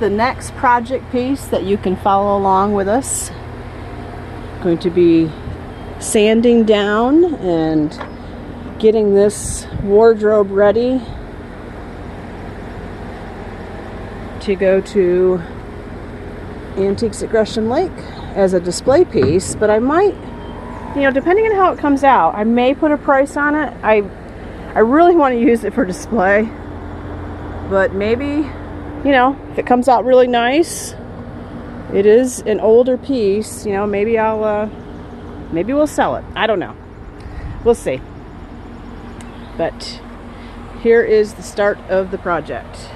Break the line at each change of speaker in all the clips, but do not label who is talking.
the next project piece that you can follow along with us. Going to be sanding down and getting this wardrobe ready to go to Antiques at Gresham Lake as a display piece. But I might, you know, depending on how it comes out, I may put a price on it. I really want to use it for display, but maybe, you know, if it comes out really nice, it is an older piece, you know, maybe maybe we'll sell it. I don't know. We'll see. But here is the start of the project.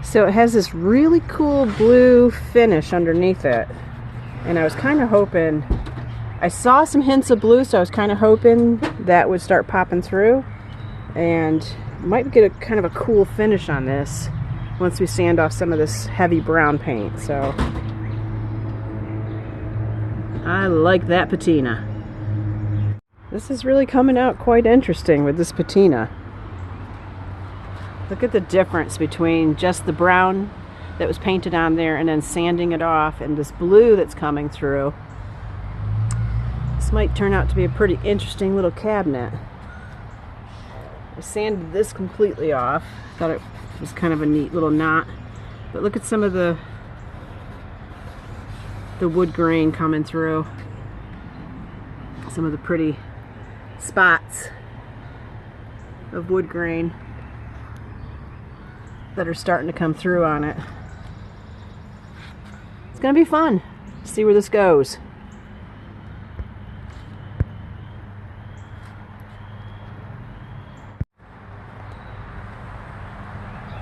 So it has this really cool blue finish underneath it. And I was kind of hoping, I saw some hints of blue, so I was kind of hoping that would start popping through. And might get a kind of a cool finish on this once we sand off some of this heavy brown paint. So I like that patina. This is really coming out quite interesting with this patina. Look at the difference between just the brown that was painted on there and then sanding it off, and this blue that's coming through. This might turn out to be a pretty interesting little cabinet. I sanded this completely off. Thought it was kind of a neat little knot. But look at some of the wood grain coming through. Some of the pretty spots of wood grain that are starting to come through on it. It's gonna be fun to see where this goes.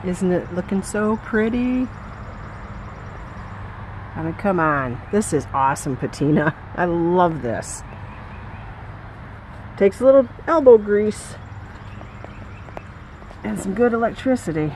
Isn't it looking so pretty? I mean, come on. This is awesome patina. I love this. Takes a little elbow grease and some good electricity.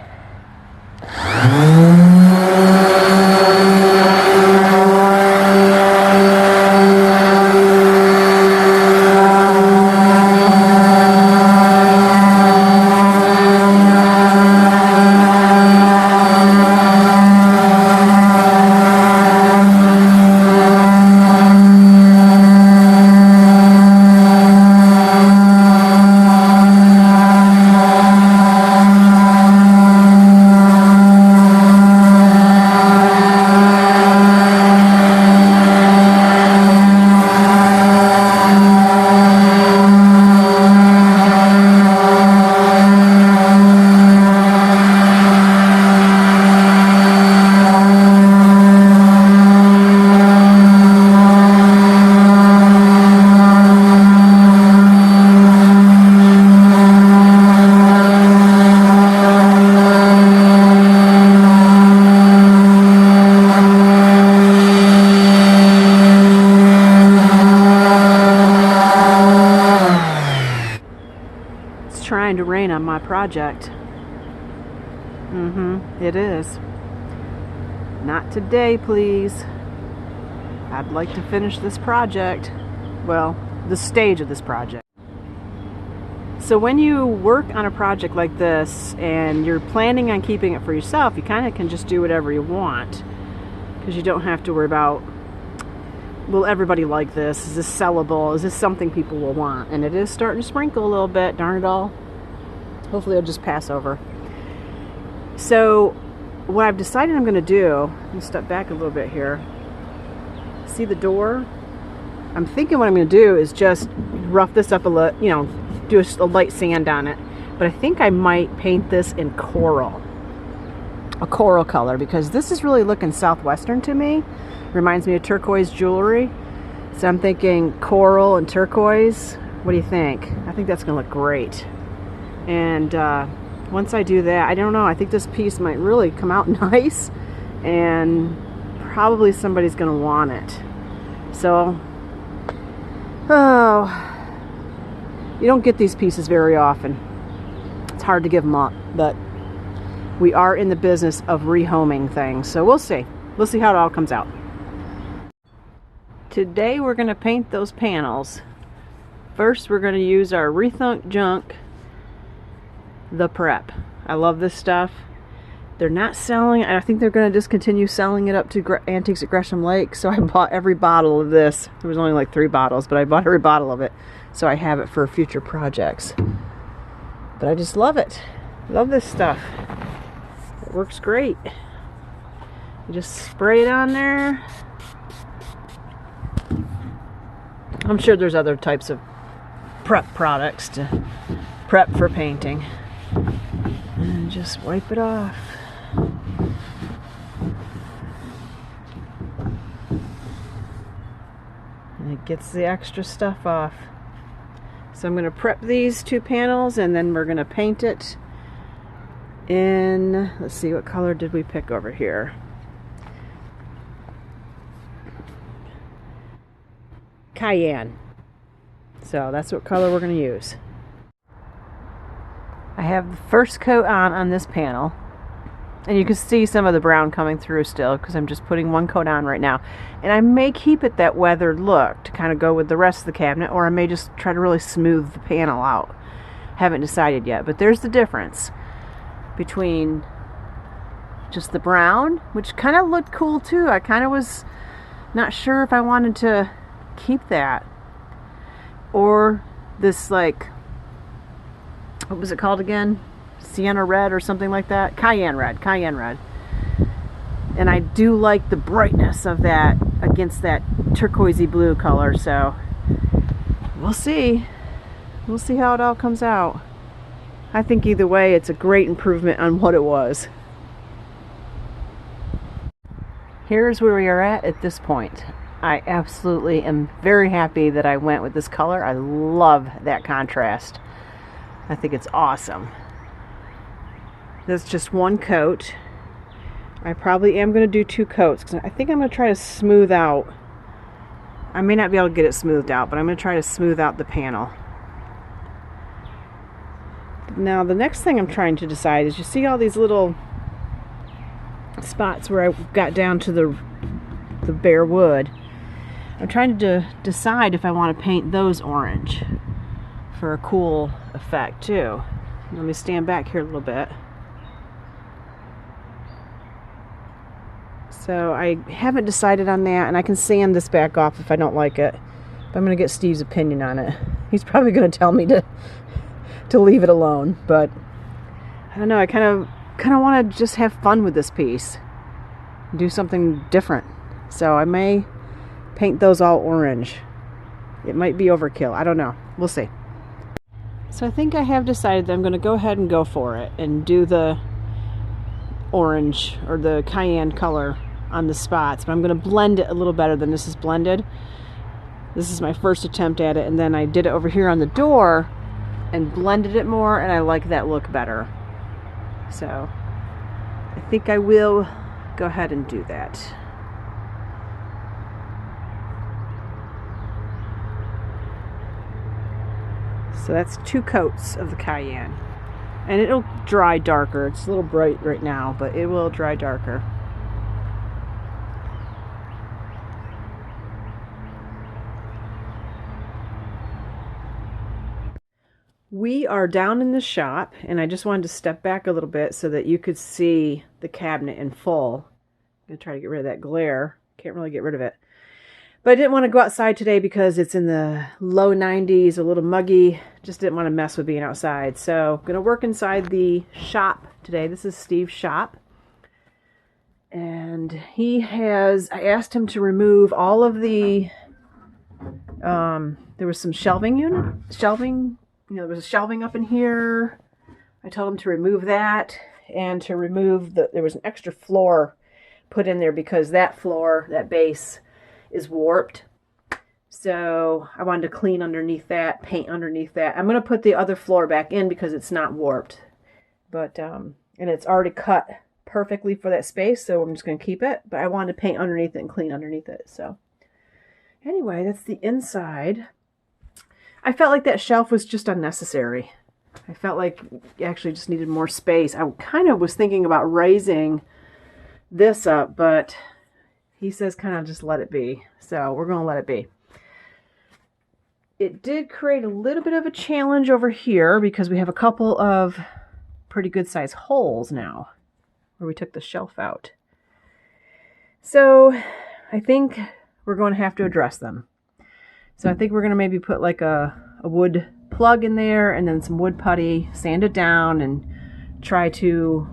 Trying to rain on my project. It is. Not today, please. I'd like to finish this project. Well, the stage of this project. So when you work on a project like this and you're planning on keeping it for yourself, you kind of can just do whatever you want, because you don't have to worry about, will everybody like this? Is this sellable? Is this something people will want? And it is starting to sprinkle a little bit, darn it all. Hopefully it'll just pass over. So what I've decided I'm going to do, let me step back a little bit here. See the door? I'm thinking what I'm going to do is just rough this up a little, you know, do a light sand on it. But I think I might paint this in coral. A coral color, because this is really looking southwestern to me. Reminds me of turquoise jewelry. So I'm thinking coral and turquoise. What do you think? I think that's going to look great. And once I do that, I don't know, I think this piece might really come out nice, and probably somebody's going to want it. So, oh, you don't get these pieces very often. It's hard to give them up, but we are in the business of rehoming things. So we'll see. We'll see how it all comes out. Today we're going to paint those panels. First we're going to use our Rethunk Junk The Prep. I love this stuff. They're not selling. I think they're going to discontinue selling it up to Antiques at Gresham Lake. So I bought every bottle of this. There was only like 3 bottles, but I bought every bottle of it. So I have it for future projects. But I just love it. Love this stuff. It works great. You just spray it on there. I'm sure there's other types of prep products to prep for painting. And just wipe it off. And it gets the extra stuff off. So I'm going to prep these 2 panels and then we're going to paint it in, let's see, what color did we pick over here? Cayenne. So that's what color we're going to use. I have the first coat on this panel, and you can see some of the brown coming through still because I'm just putting 1 coat on right now. And I may keep it that weathered look to kind of go with the rest of the cabinet, or I may just try to really smooth the panel out. Haven't decided yet, but there's the difference between just the brown, which kind of looked cool too. I kind of was not sure if I wanted to keep that, or this, like, what was it called again? Sienna red or something like that? Cayenne red. And I do like the brightness of that against that turquoisey blue color, so we'll see. We'll see how it all comes out. I think either way it's a great improvement on what it was. Here's where we are at this point. I absolutely am very happy that I went with this color. I love that contrast. I think it's awesome. That's just 1 coat. I probably am going to do 2 coats because I think I'm going to try to smooth out. I may not be able to get it smoothed out, but I'm going to try to smooth out the panel. Now the next thing I'm trying to decide is, you see all these little spots where I got down to the bare wood. I'm trying to decide if I want to paint those orange for a cool effect too. Let me stand back here a little bit. So I haven't decided on that, and I can sand this back off if I don't like it. But I'm going to get Steve's opinion on it. He's probably going to tell me to leave it alone, but I don't know. I kind of want to just have fun with this piece, do something different. So I may paint those all orange. It might be overkill. I don't know. We'll see. So I think I have decided that I'm going to go ahead and go for it and do the orange or the cayenne color on the spots, but I'm going to blend it a little better than this is blended. This is my first attempt at it, and then I did it over here on the door and blended it more, and I like that look better. So I think I will go ahead and do that. So that's 2 coats of the cayenne. And it'll dry darker. It's a little bright right now, but it will dry darker. We are down in the shop, and I just wanted to step back a little bit so that you could see the cabinet in full. I'm going to try to get rid of that glare. Can't really get rid of it. But I didn't want to go outside today because it's in the low 90s, a little muggy. Just didn't want to mess with being outside. So I'm going to work inside the shop today. This is Steve's shop. And he has, I asked him to remove all of the, there was some shelving, there was a shelving up in here. I told him to remove that and to remove there was an extra floor put in there because that floor, that base, is warped. So I wanted to clean underneath that, paint underneath that. I'm going to put the other floor back in because it's not warped. But, and it's already cut perfectly for that space, so I'm just going to keep it. But I wanted to paint underneath it and clean underneath it. So anyway, that's the inside. I felt like that shelf was just unnecessary. I felt like it actually just needed more space. I kind of was thinking about raising this up, but he says kind of just let it be. So we're going to let it be. It did create a little bit of a challenge over here because we have a couple of pretty good size holes now where we took the shelf out. So I think we're going to have to address them. So I think we're going to maybe put like a wood plug in there and then some wood putty, sand it down, and try to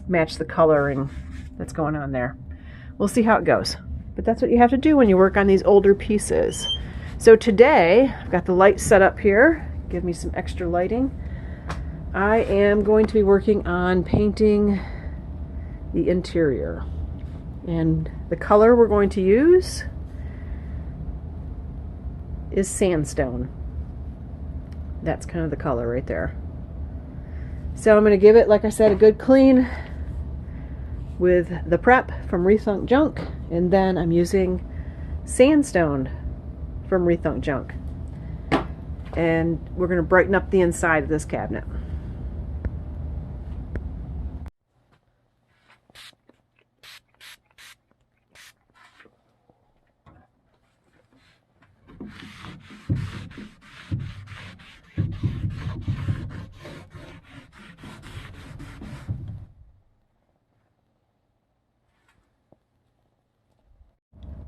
match the coloring that's going on there. We'll see how it goes. But that's what you have to do when you work on these older pieces. So today, I've got the light set up here. Give me some extra lighting. I am going to be working on painting the interior. And the color we're going to use is sandstone. That's kind of the color right there. So I'm going to give it, like I said, a good clean with the prep from Rethunk Junk, and then I'm using sandstone from Rethunk Junk. And we're going to brighten up the inside of this cabinet.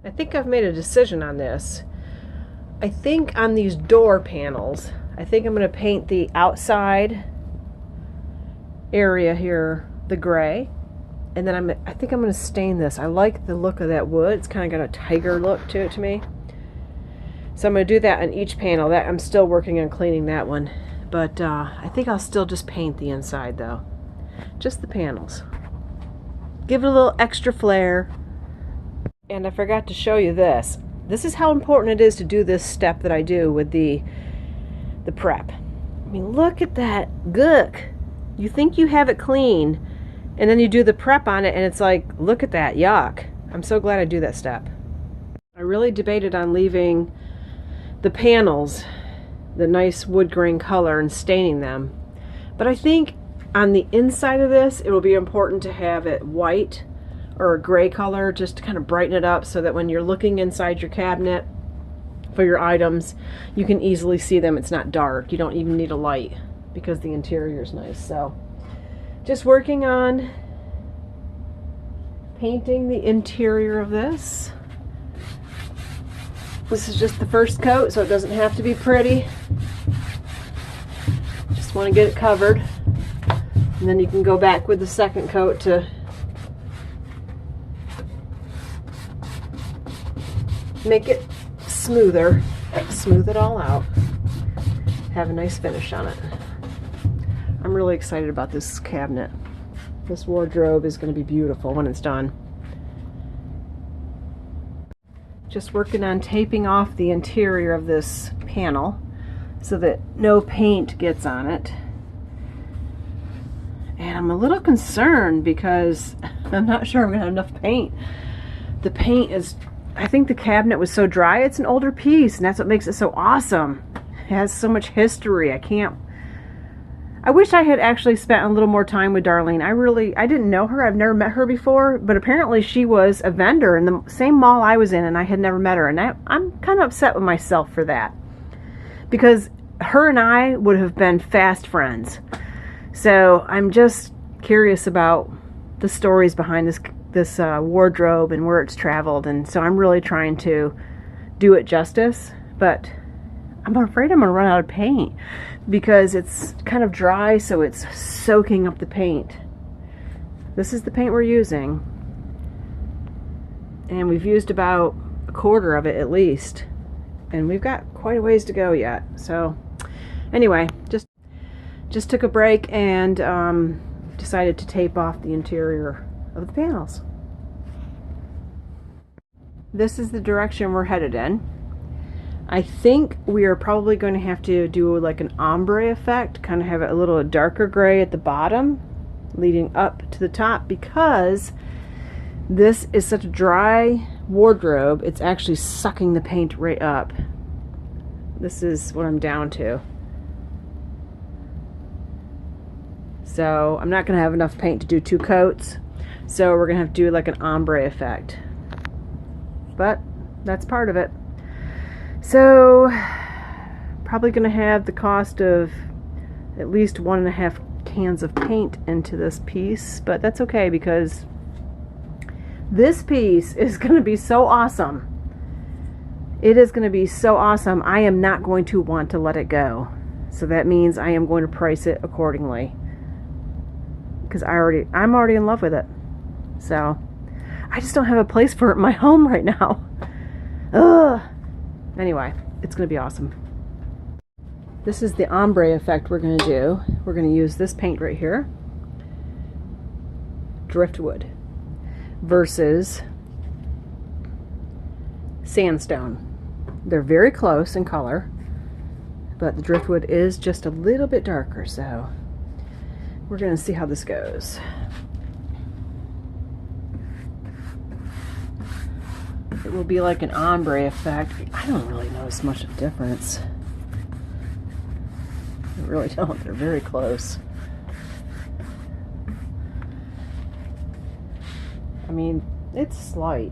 I think I've made a decision on this. I think on these door panels, I think I'm going to paint the outside area here the gray, and then I think I'm going to stain this. I like the look of that wood. It's kind of got a tiger look to it to me. So I'm going to do that on each panel. That I'm still working on cleaning that one, but I think I'll still just paint the inside though, just the panels. Give it a little extra flair. And I forgot to show you this. This is how important it is to do this step that I do with the prep. I mean, look at that gook. You think you have it clean, and then you do the prep on it, and it's like, look at that, yuck. I'm so glad I do that step. I really debated on leaving the panels the nice wood grain color and staining them. But I think on the inside of this, it will be important to have it white or a gray color, just to kind of brighten it up so that when you're looking inside your cabinet for your items, you can easily see them. It's not dark. You don't even need a light because the interior is nice. So just working on painting the interior of this. This is just the first coat, so it doesn't have to be pretty. Just want to get it covered, and then you can go back with the second coat to make it smoother, smooth it all out, have a nice finish on it. I'm really excited about this cabinet. This wardrobe is going to be beautiful when it's done. Just working on taping off the interior of this panel so that no paint gets on it. And I'm a little concerned because I'm not sure I'm going to have enough paint. The paint is, I think the cabinet was so dry. It's an older piece, and that's what makes it so awesome. It has so much history. I wish I had actually spent a little more time with Darlene. I didn't know her. I've never met her before, but apparently she was a vendor in the same mall I was in, and I had never met her. And I'm kind of upset with myself for that, because her and I would have been fast friends. So I'm just curious about the stories behind this wardrobe and where it's traveled, and so I'm really trying to do it justice, but I'm afraid I'm gonna run out of paint because it's kind of dry, so it's soaking up the paint. This is the paint we're using, and we've used about a quarter of it at least, and we've got quite a ways to go yet. So anyway, just took a break and decided to tape off the interior of the panels. This is the direction we're headed in. I think we are probably going to have to do like an ombre effect, kind of have it a little darker gray at the bottom leading up to the top, because this is such a dry wardrobe, it's actually sucking the paint right up. This is what I'm down to. So I'm not going to have enough paint to do 2 coats. So we're going to have to do like an ombre effect. But that's part of it. So probably going to have the cost of at least 1.5 cans of paint into this piece, but that's okay because this piece is going to be so awesome. It is going to be so awesome. I am not going to want to let it go. So that means I am going to price it accordingly. Because I'm already in love with it. So I just don't have a place for it in my home right now. Ugh. Anyway, it's going to be awesome. This is the ombre effect we're going to do. We're going to use this paint right here. Driftwood versus sandstone. They're very close in color, but the driftwood is just a little bit darker, so we're going to see how this goes. It will be like an ombre effect. I don't really notice much of a difference. I really don't. They're very close. I mean, it's slight,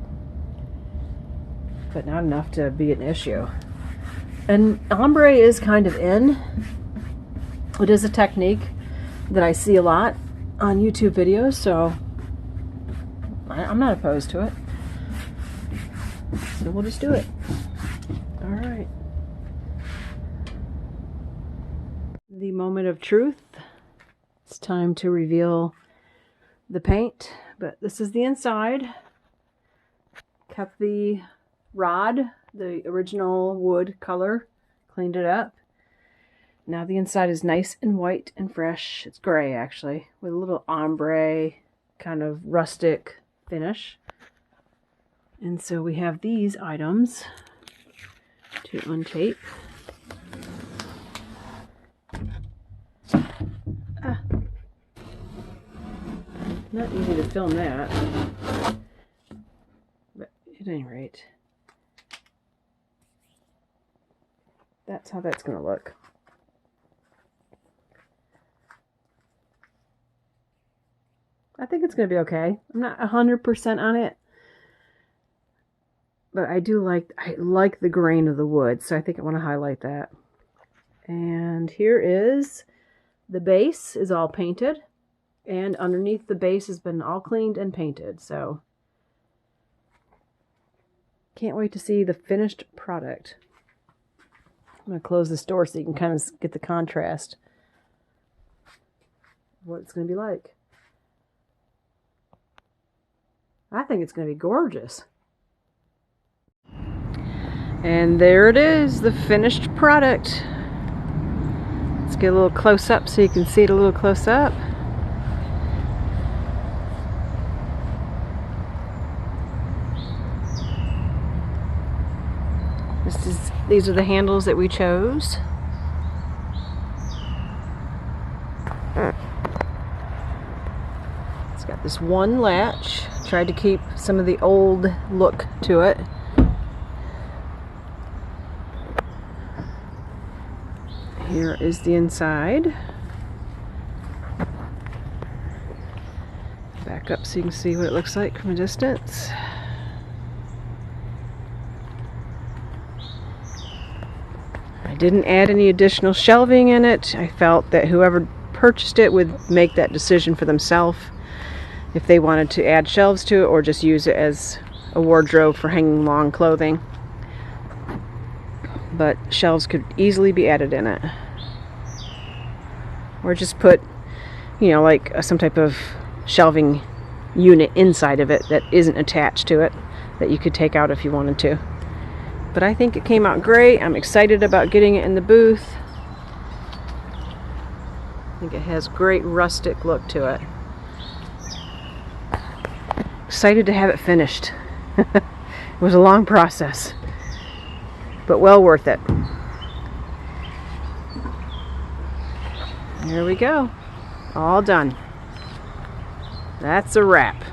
but not enough to be an issue. And ombre is kind of in. It is a technique that I see a lot on YouTube videos, so I'm not opposed to it. So we'll just do it. All right. The moment of truth. It's time to reveal the paint, but this is the inside. Kept the rod, the original wood color, cleaned it up. Now the inside is nice and white and fresh. It's gray actually, with a little ombre kind of rustic finish. And so we have these items to untape. Not easy to film that, but at any rate, that's how that's going to look. I think it's going to be okay. I'm not 100% on it, but I like the grain of the wood, so I think I want to highlight that. And here is the base is all painted, and underneath the base has been all cleaned and painted, so can't wait to see the finished product. I'm going to close this door so you can kind of get the contrast of what it's going to be like. I think it's going to be gorgeous. And there it is, the finished product. Let's get a little close up so you can see it a little close up. These are the handles that we chose. It's got this one latch. Tried to keep some of the old look to it. Here is the inside. Back up so you can see what it looks like from a distance. I didn't add any additional shelving in it. I felt that whoever purchased it would make that decision for themselves if they wanted to add shelves to it or just use it as a wardrobe for hanging long clothing. But shelves could easily be added in it. Or just put, you know, like some type of shelving unit inside of it that isn't attached to it that you could take out if you wanted to. But I think it came out great. I'm excited about getting it in the booth. I think it has great rustic look to it. Excited to have it finished. It was a long process, but well worth it. Here we go. All done. That's a wrap.